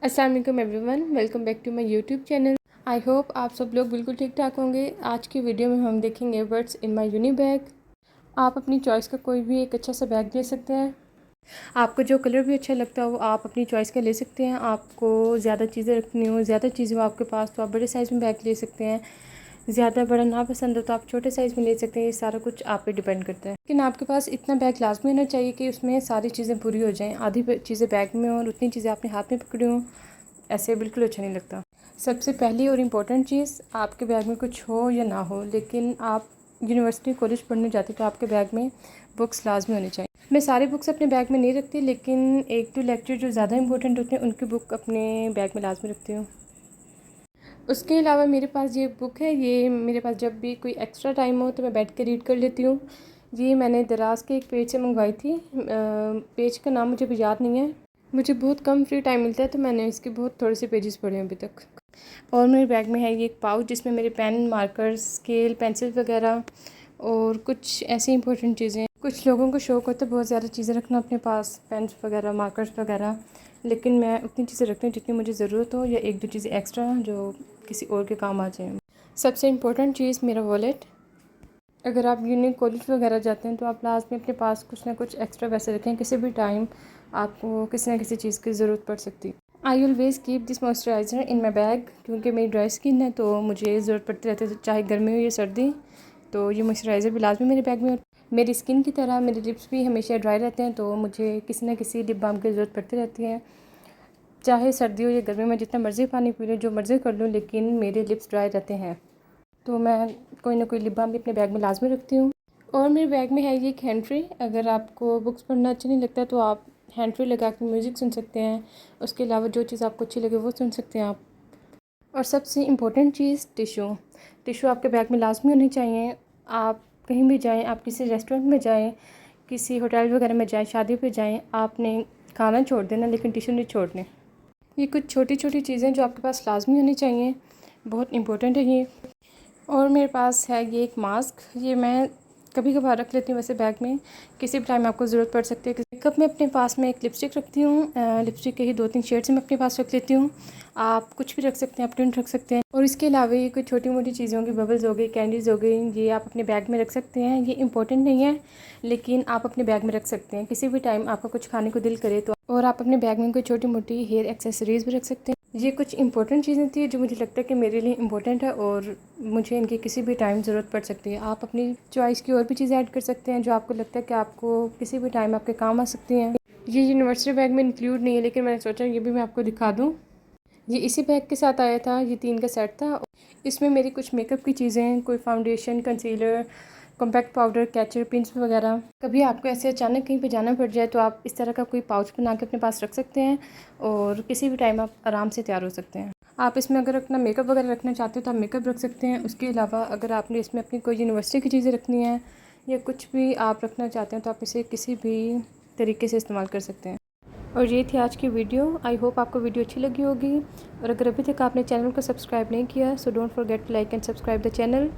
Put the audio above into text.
अस्सलाम वालेकुम everyone, welcome back to my YouTube channel. I hope आप सब लोग बिल्कुल ठीक ठाक होंगे। आज की वीडियो में हम देखेंगे words in my uni bag. आप अपनी चॉइस का कोई भी एक अच्छा सा बैग ले सकते हैं। आपको जो कलर भी अच्छा लगता हो आप अपनी चॉइस का ले सकते हैं। आपको ज़्यादा चीज़ें रखनी हो, ज़्यादा चीज़ें हो आपके पास, तो आप बड़े साइज़ में बैग ले सकते हैं। ज़्यादा बड़ा ना पसंद हो तो आप छोटे साइज़ में ले सकते हैं। ये सारा कुछ आप पे डिपेंड करता है। लेकिन आपके पास इतना बैग लाजमी होना चाहिए कि उसमें सारी चीज़ें पूरी हो जाएँ। आधी चीज़ें बैग में हो और उतनी चीज़ें अपने हाथ में पकड़ी हों, ऐसे बिल्कुल अच्छा नहीं लगता। सबसे पहली और इम्पोर्टेंट चीज़, आपके बैग में कुछ हो या ना हो, लेकिन आप यूनिवर्सिटी कॉलेज पढ़ने जाते तो आपके बैग में बुक्स लाजमी होनी चाहिए। मैं सारी बुक्स अपने बैग में नहीं रखती, लेकिन एक दो लेक्चर जो ज़्यादा इंपॉर्टेंट होते हैं उनकी बुक अपने बैग में लाजमी रखती हूँ। उसके अलावा मेरे पास ये बुक है, ये मेरे पास जब भी कोई एक्स्ट्रा टाइम हो तो मैं बैठ के रीड कर लेती हूँ। ये मैंने दराज के एक पेज से मंगवाई थी। पेज का नाम मुझे भी याद नहीं है। मुझे बहुत कम फ्री टाइम मिलता है तो मैंने इसके बहुत थोड़े से पेजेस पढ़े हैं अभी तक। और मेरे बैग में है ये एक पाउच जिसमें मेरे पेन, मार्कर, स्केल, पेंसिल वगैरह और कुछ ऐसी इंपॉर्टेंट चीज़ें। कुछ लोगों को शौक़ होता है बहुत ज़्यादा चीज़ें रखना अपने पास, पेन्स वगैरह, मार्कर्स वगैरह, लेकिन मैं उतनी चीज़ें रखती हूँ जितनी मुझे ज़रूरत हो, या एक दो चीज़ें एक्स्ट्रा जो किसी और के काम आ जाए। सबसे इम्पोर्टेंट चीज़ मेरा वॉलेट। अगर आप कॉलेज वगैरह जाते हैं तो आप लास्ट में अपने पास कुछ ना कुछ एक्स्ट्रा पैसे रखें। किसी भी टाइम आपको किसी न किसी चीज़ की ज़रूरत पड़ सकती है। I always keep this moisturiser in my bag, क्योंकि मेरी ड्राई स्किन है तो मुझे ज़रूरत पड़ती रहती है, चाहे गर्मी हो या सर्दी। तो ये मॉइस्चराइज़र भी लाजमी मेरे बैग में। मेरी स्किन की तरह मेरे लिप्स भी हमेशा ड्राई रहते हैं, तो मुझे किसी न किसी लिप बाम की ज़रूरत पड़ती रहती है। चाहे सर्दी हो या गर्मी में जितना मर्ज़ी पानी पी लूँ, जो मर्ज़ी कर लूँ, लेकिन मेरे लिप्स ड्राई रहते हैं, तो मैं कोई ना कोई लिप बाम भी अपने बैग में लाजमी रखती हूँ। और मेरे बैग में है ये एक हैंड फ्री। अगर आपको बुक्स पढ़ना अच्छा नहीं लगता तो आप हैंड फ्री लगा के म्यूज़िक सुन सकते हैं। उसके अलावा जो चीज़ आपको अच्छी लगे वो सुन सकते हैं आप। और सबसे इम्पोर्टेंट चीज़ टिशू। टिशू आपके बैग में लाजमी होनी चाहिए। आप कहीं भी जाएँ, आप किसी रेस्टोरेंट में जाएँ, किसी होटल वगैरह में जाएँ, शादी पे जाएँ, आपने खाना छोड़ देना लेकिन टिशू नहीं छोड़ने। ये कुछ छोटी छोटी चीज़ें जो आपके पास लाजमी होनी चाहिए, बहुत इम्पोर्टेंट है ये। और मेरे पास है ये एक मास्क। ये मैं कभी कभार रख लेती हूँ वैसे बैग में, किसी भी टाइम आपको ज़रूरत पड़ सकती है। मेकअप में अपने पास में एक लिपस्टिक रखती हूँ। लिपस्टिक के ही 2-3 शेड्स मैं अपने पास रख लेती हूँ। आप कुछ भी रख सकते हैं, आप टिंट रख सकते हैं। और इसके अलावा ये कुछ छोटी मोटी चीज़ों की, बबल्स हो गई, कैंडीज़ हो गई, ये आप अपने बैग में रख सकते हैं। ये इंपॉर्टेंट नहीं है लेकिन आप अपने बैग में रख सकते हैं। किसी भी टाइम आपका कुछ खाने को दिल करे तो। और आप अपने बैग में कोई छोटी मोटी हेयर एक्सेसरीज़ भी रख सकते हैं। ये कुछ इंपॉर्टेंट चीज़ें थी जो मुझे लगता है कि मेरे लिए इंपॉर्टेंट है और मुझे इनकी किसी भी टाइम ज़रूरत पड़ सकती है। आप अपनी चॉइस की और भी चीज़ें ऐड कर सकते हैं जो आपको लगता है कि आपको किसी भी टाइम आपके काम आ सकती हैं। ये यूनिवर्सिटी बैग में इंक्लूड नहीं है, लेकिन मैंने सोचा ये भी मैं आपको दिखा दूँ। ये इसी बैग के साथ आया था, ये 3 का सेट था। इसमें मेरी कुछ मेकअप की चीज़ें, कोई foundation, concealer, compact powder, catcher, pins वगैरह। कभी आपको ऐसे अचानक कहीं पे जाना पड़ जाए तो आप इस तरह का कोई पाउच बना के अपने पास रख सकते हैं और किसी भी टाइम आप आराम से तैयार हो सकते हैं। आप इसमें अगर अपना मेकअप वगैरह रखना चाहते हो तो आप मेकअप रख सकते हैं। उसके अलावा अगर आपने इसमें अपनी कोई यूनिवर्सिटी की चीज़ें रखनी है या कुछ भी आप रखना चाहते हैं तो आप इसे किसी भी तरीके से इस्तेमाल कर सकते हैं। और ये थी आज की वीडियो। आई होप आपको वीडियो अच्छी लगी होगी। और अगर अभी तक आपने चैनल को सब्सक्राइब नहीं किया so don't forget to like and subscribe the channel.